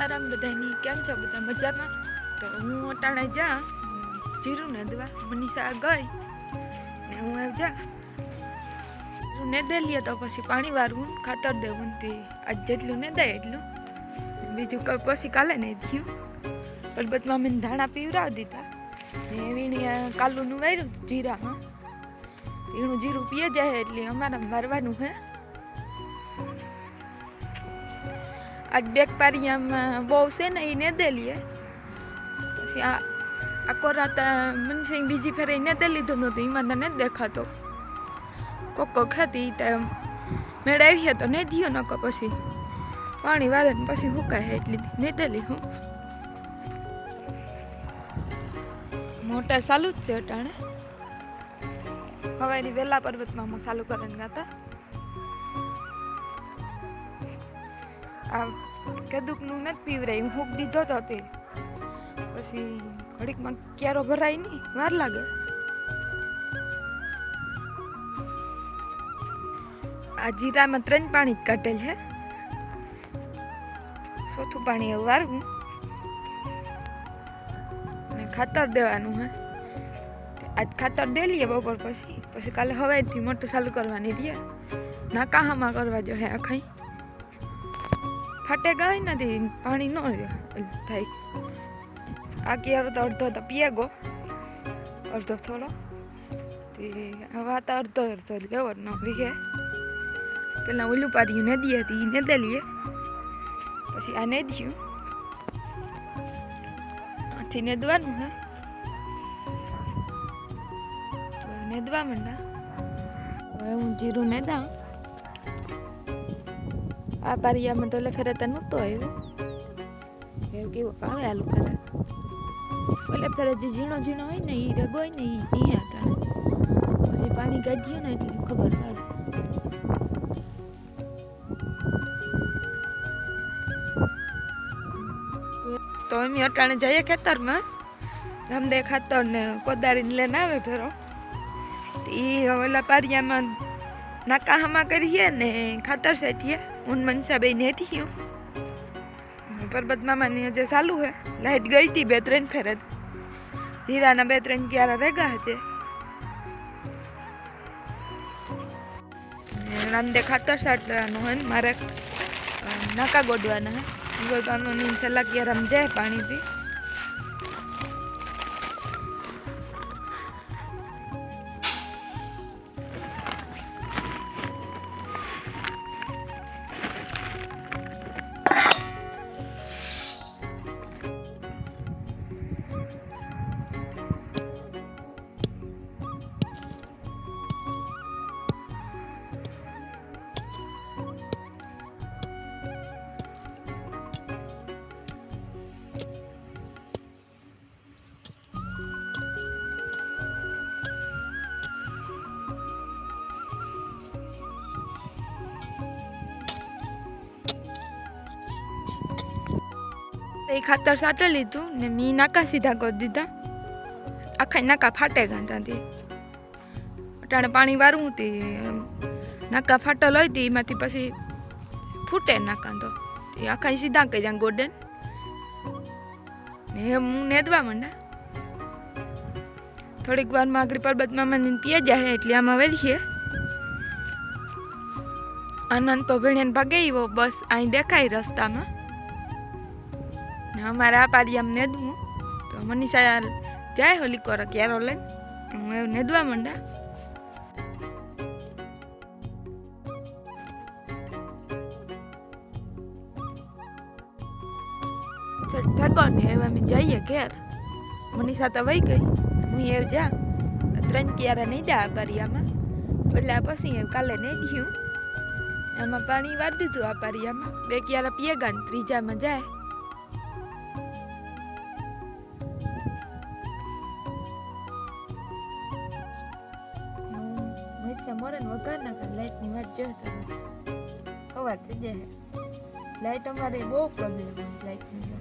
સીતારામ બધાની કેમ છો બધા મજામાં? તો હું અટાણે જા જીરું ને દવા મનીષા ગઈ ને હું આવ જા જીરું ને દે લે તો પછી પાણી વારવું ખાતર દેવું તે આજ જેટલું ને દે એટલું બીજું કઈ પછી કાલે નહીં થયું. અલબત્તમાં મેં ધાણા પીવરાવી દીધા ને વીણી કાલુનું વાર્યું જીરામાં એનું જીરું પીએ જાય એટલે અમારે મારવાનું હે. आज बेग पारियाમાં બહુ છે ને એને દે લીએ પછી આખો રાત મને બીજી ફેર એને દે લીધો નતો એમાં તને દેખાતો કોકો ખાતી મેળાવી તો નહીં થયો નકો પછી પાણી વાળે ને પછી હુકાય એટલી નહીં દેલી હું મોટર ચાલુ જ છે અટાણે હવારી વેલા પર્વતમાં હું ચાલુ કરીને ગાતા આ કદુકનું નથી પીવરાય હું હૂક દીધો તો તે પછી ઘડીકમાં ક્યારો ભરાય નહીં વાર લાગે. આ જીરામાં 3 પાણી જ કાઢેલ છે ચોથું પાણી એવું વારવું ને ખાતર દેવાનું હે. આજ ખાતર દે લઈએ બપોર પછી કાલે હવારથી મોટું ચાલુ કરવાની રહે નાકાહામાં કરવા જો હે આખાઈ ફાટે ગઈ નથી પાણી ન થાય. આ ક્યારો તો અડધો તો પીએ ગો અડધો થોડો તે હવા તો અડધો લેવો ન વીઘે પેલા ઓલું પાડ્યું ને દઈએ હતી ને દે લઈએ પછી આ ને દઉં આથી નેદવાનું હે તો નેદવા માંડા. હવે હું જીરું નેદા આ પારિયામાં તો ફેરે તો નહોતો આવ્યો એવું કેવું આવે આલુ ફેરે એટલે ફેરે જે ઝીણો હોય ને એ રગોય ને એ નહીં આટાણે પછી પાણી કાઢીએ ને એટલે ખબર પડે. તો અમે અટાણે જઈએ ખેતરમાં રામદે ખાતર ને કોદારીને લઈને આવે ફેરો એ ઓલા પારિયામાં નાકાહામાં કરીએ ને ખાતર સેઠીએ હું મનસા બે ને થયું પરબત મામાની હજે ચાલુ હે લાઈટ ગઈ હતી 2-3 ફેર જીરાના 2-3 ક્યારા રેગા હશે રામદે ખાતર સાટવાનું હે મારે નાકા ગોડવાના હે ગોડવાનું ની સલાહ ક્યારામ જાય પાણીથી એ ખાતર સાટે લીધું ને મી નાકા સીધા કરી દીધા આખા નાકા ફાટે ગયા ત્યાંથી અટાણે પાણી વારવું તે નાકા ફાટલ હોય તે એમાંથી પછી ફૂટે નાકા તો એ આખા સીધા કહી જાય ગોડન ને હું નેદવા માંડા. થોડીક વારમાં આગળ પરબતમાં મને પીએ જાય એટલે આમાં વેલીએ આનંદ પભેણિયાને ભાગે એવો બસ અહીં દેખાય રસ્તામાં અમારે આ પારિયામાં નેદવું તો મનીષા જાય હોલી કોર ક્યારો લઈને હું એવું નેદવા માંડા. ઠાકો ને હવે અમે જઈએ ઘેર મનીષા તો વહી ગઈ હું એવું જા 3 ક્યારા નહીં જા આ પારિયામાં એટલે પછી એવું કાલે નહીં થયું એમાં પાણી વાળી દીધું આ પારિયામાં 2 ક્યારા પીએ ગયા ને ત્રીજામાં જાય. મોરે વગર ના લાઈટ ની વાત જોતા ખબર થઈ જાય લાઈટ અમારે બહુ પ્રોબ્લેમ લાઈટ ની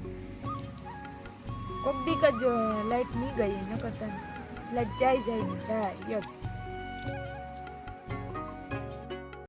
કોક દીક જ લાઈટ નહીં ગઈ ન કરતા લાઈટ જાય ને જાય